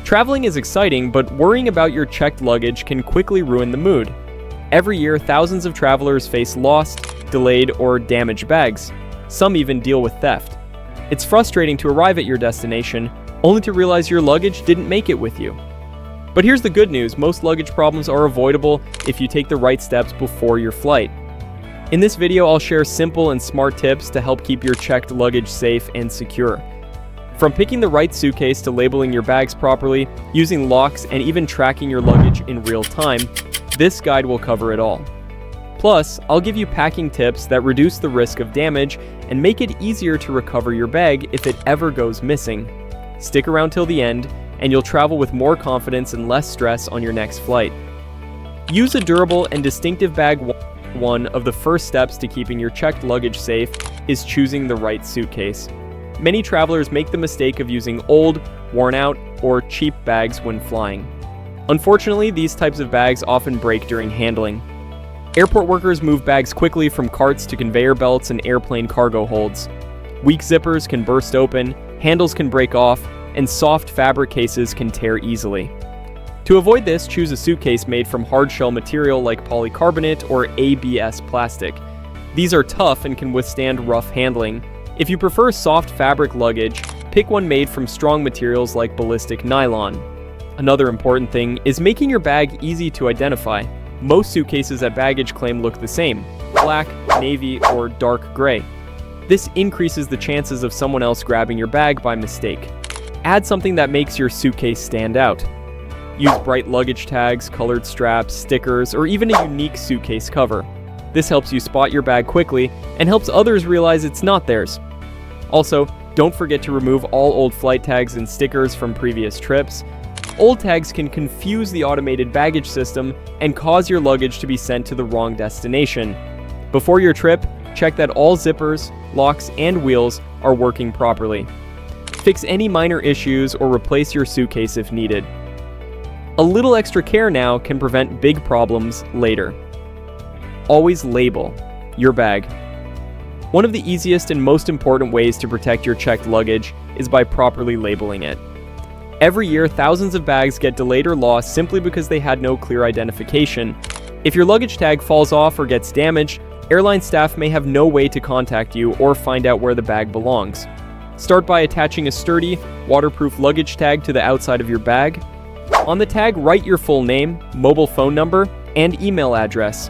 Traveling is exciting, but worrying about your checked luggage can quickly ruin the mood. Every year, thousands of travelers face lost, delayed, or damaged bags. Some even deal with theft. It's frustrating to arrive at your destination, only to realize your luggage didn't make it with you. But here's the good news: most luggage problems are avoidable if you take the right steps before your flight. In this video, I'll share simple and smart tips to help keep your checked luggage safe and secure. From picking the right suitcase to labeling your bags properly, using locks, and even tracking your luggage in real time, this guide will cover it all. Plus, I'll give you packing tips that reduce the risk of damage and make it easier to recover your bag if it ever goes missing. Stick around till the end, and you'll travel with more confidence and less stress on your next flight. Use a durable and distinctive bag. One of the first steps to keeping your checked luggage safe is choosing the right suitcase. Many travelers make the mistake of using old, worn out, or cheap bags when flying. Unfortunately, these types of bags often break during handling. Airport workers move bags quickly from carts to conveyor belts and airplane cargo holds. Weak zippers can burst open, handles can break off, and soft fabric cases can tear easily. To avoid this, choose a suitcase made from hard-shell material like polycarbonate or ABS plastic. These are tough and can withstand rough handling. If you prefer soft fabric luggage, pick one made from strong materials like ballistic nylon. Another important thing is making your bag easy to identify. Most suitcases at baggage claim look the same: black, navy, or dark gray. This increases the chances of someone else grabbing your bag by mistake. Add something that makes your suitcase stand out. Use bright luggage tags, colored straps, stickers, or even a unique suitcase cover. This helps you spot your bag quickly and helps others realize it's not theirs. Also, don't forget to remove all old flight tags and stickers from previous trips. Old tags can confuse the automated baggage system and cause your luggage to be sent to the wrong destination. Before your trip, check that all zippers, locks, and wheels are working properly. Fix any minor issues or replace your suitcase if needed. A little extra care now can prevent big problems later. Always label your bag. One of the easiest and most important ways to protect your checked luggage is by properly labeling it. Every year, thousands of bags get delayed or lost simply because they had no clear identification. If your luggage tag falls off or gets damaged, airline staff may have no way to contact you or find out where the bag belongs. Start by attaching a sturdy, waterproof luggage tag to the outside of your bag. On the tag, write your full name, mobile phone number, and email address.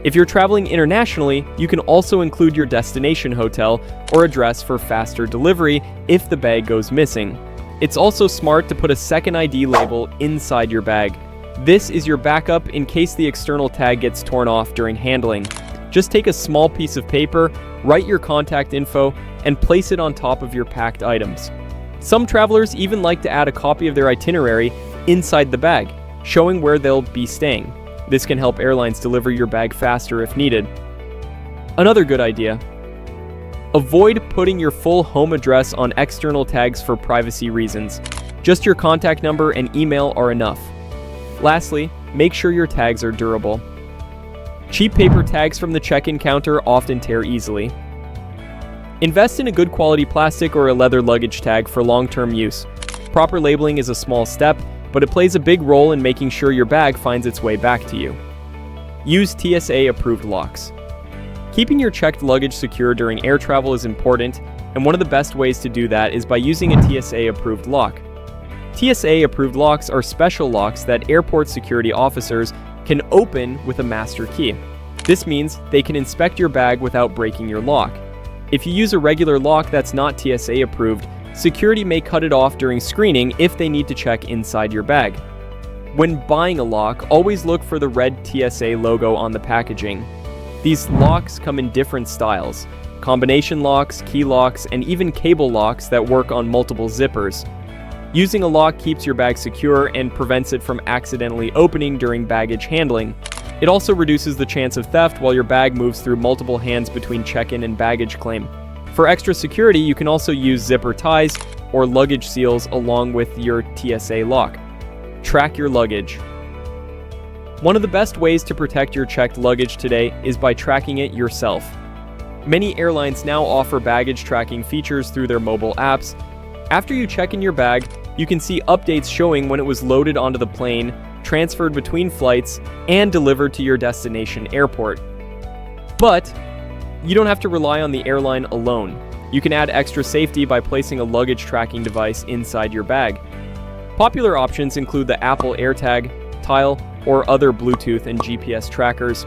If you're traveling internationally, you can also include your destination hotel or address for faster delivery if the bag goes missing. It's also smart to put a second ID label inside your bag. This is your backup in case the external tag gets torn off during handling. Just take a small piece of paper, write your contact info, and place it on top of your packed items. Some travelers even like to add a copy of their itinerary inside the bag, showing where they'll be staying. This can help airlines deliver your bag faster if needed. Another good idea: avoid putting your full home address on external tags for privacy reasons. Just your contact number and email are enough. Lastly, make sure your tags are durable. Cheap paper tags from the check-in counter often tear easily. Invest in a good quality plastic or a leather luggage tag for long-term use. Proper labeling is a small step, but it plays a big role in making sure your bag finds its way back to you. Use TSA-approved locks. Keeping your checked luggage secure during air travel is important, and one of the best ways to do that is by using a TSA-approved lock. TSA-approved locks are special locks that airport security officers can open with a master key. This means they can inspect your bag without breaking your lock. If you use a regular lock that's not TSA-approved, security may cut it off during screening if they need to check inside your bag. When buying a lock, always look for the red TSA logo on the packaging. These locks come in different styles: combination locks, key locks, and even cable locks that work on multiple zippers. Using a lock keeps your bag secure and prevents it from accidentally opening during baggage handling. It also reduces the chance of theft while your bag moves through multiple hands between check-in and baggage claim. For extra security, you can also use zipper ties or luggage seals along with your TSA lock. Track your luggage. One of the best ways to protect your checked luggage today is by tracking it yourself. Many airlines now offer baggage tracking features through their mobile apps. After you check in your bag, you can see updates showing when it was loaded onto the plane, transferred between flights, and delivered to your destination airport. But you don't have to rely on the airline alone. You can add extra safety by placing a luggage tracking device inside your bag. Popular options include the Apple AirTag, Tile, or other Bluetooth and GPS trackers.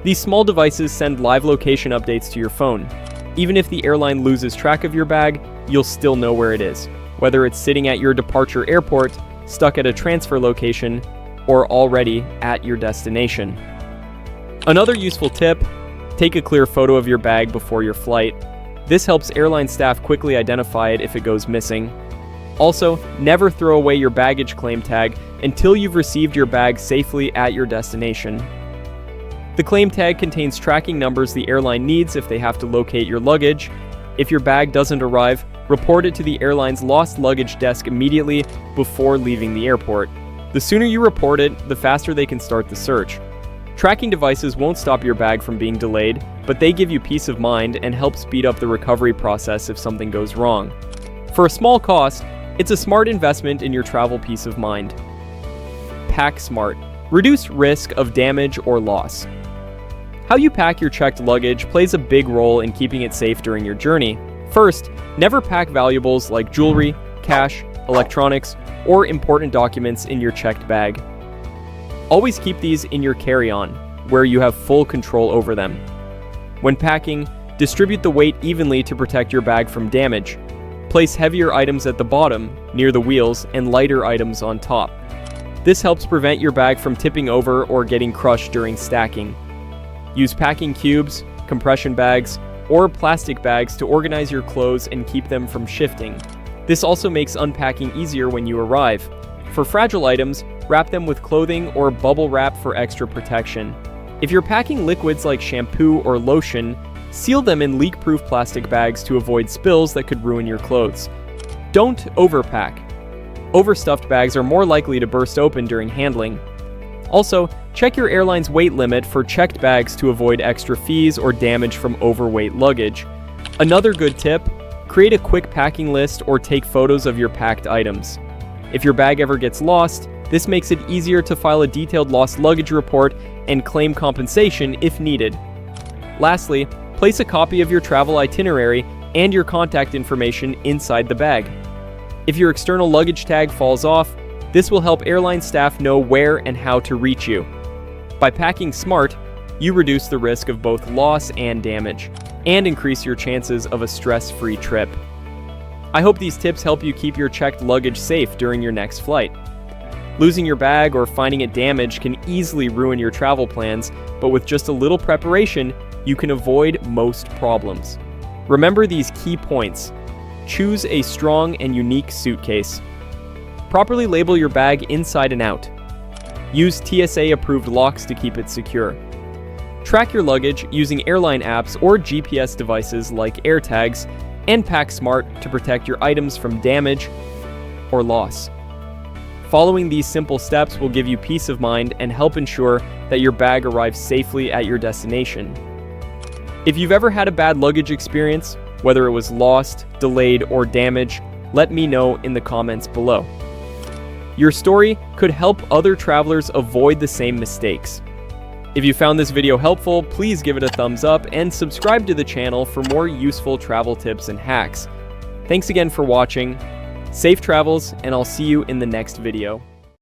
These small devices send live location updates to your phone. Even if the airline loses track of your bag, you'll still know where it is, whether it's sitting at your departure airport, stuck at a transfer location, or already at your destination. Another useful tip: take a clear photo of your bag before your flight. This helps airline staff quickly identify it if it goes missing. Also, never throw away your baggage claim tag until you've received your bag safely at your destination. The claim tag contains tracking numbers the airline needs if they have to locate your luggage. If your bag doesn't arrive, report it to the airline's lost luggage desk immediately before leaving the airport. The sooner you report it, the faster they can start the search. Tracking devices won't stop your bag from being delayed, but they give you peace of mind and help speed up the recovery process if something goes wrong. For a small cost, it's a smart investment in your travel peace of mind. Pack smart. Reduce risk of damage or loss. How you pack your checked luggage plays a big role in keeping it safe during your journey. First, never pack valuables like jewelry, cash, electronics, or important documents in your checked bag. Always keep these in your carry-on, where you have full control over them. When packing, distribute the weight evenly to protect your bag from damage. Place heavier items at the bottom, near the wheels, and lighter items on top. This helps prevent your bag from tipping over or getting crushed during stacking. Use packing cubes, compression bags, or plastic bags to organize your clothes and keep them from shifting. This also makes unpacking easier when you arrive. For fragile items, wrap them with clothing or bubble wrap for extra protection. If you're packing liquids like shampoo or lotion, seal them in leak-proof plastic bags to avoid spills that could ruin your clothes. Don't overpack. Overstuffed bags are more likely to burst open during handling. Also, check your airline's weight limit for checked bags to avoid extra fees or damage from overweight luggage. Another good tip: create a quick packing list or take photos of your packed items. If your bag ever gets lost, this makes it easier to file a detailed lost luggage report and claim compensation if needed. Lastly, place a copy of your travel itinerary and your contact information inside the bag. If your external luggage tag falls off, this will help airline staff know where and how to reach you. By packing smart, you reduce the risk of both loss and damage, and increase your chances of a stress-free trip. I hope these tips help you keep your checked luggage safe during your next flight. Losing your bag or finding it damaged can easily ruin your travel plans, but with just a little preparation, you can avoid most problems. Remember these key points. Choose a strong and unique suitcase. Properly label your bag inside and out. Use TSA-approved locks to keep it secure. Track your luggage using airline apps or GPS devices like AirTags, and pack smart to protect your items from damage or loss. Following these simple steps will give you peace of mind and help ensure that your bag arrives safely at your destination. If you've ever had a bad luggage experience, whether it was lost, delayed, or damaged, let me know in the comments below. Your story could help other travelers avoid the same mistakes. If you found this video helpful, please give it a thumbs up and subscribe to the channel for more useful travel tips and hacks. Thanks again for watching. Safe travels, and I'll see you in the next video.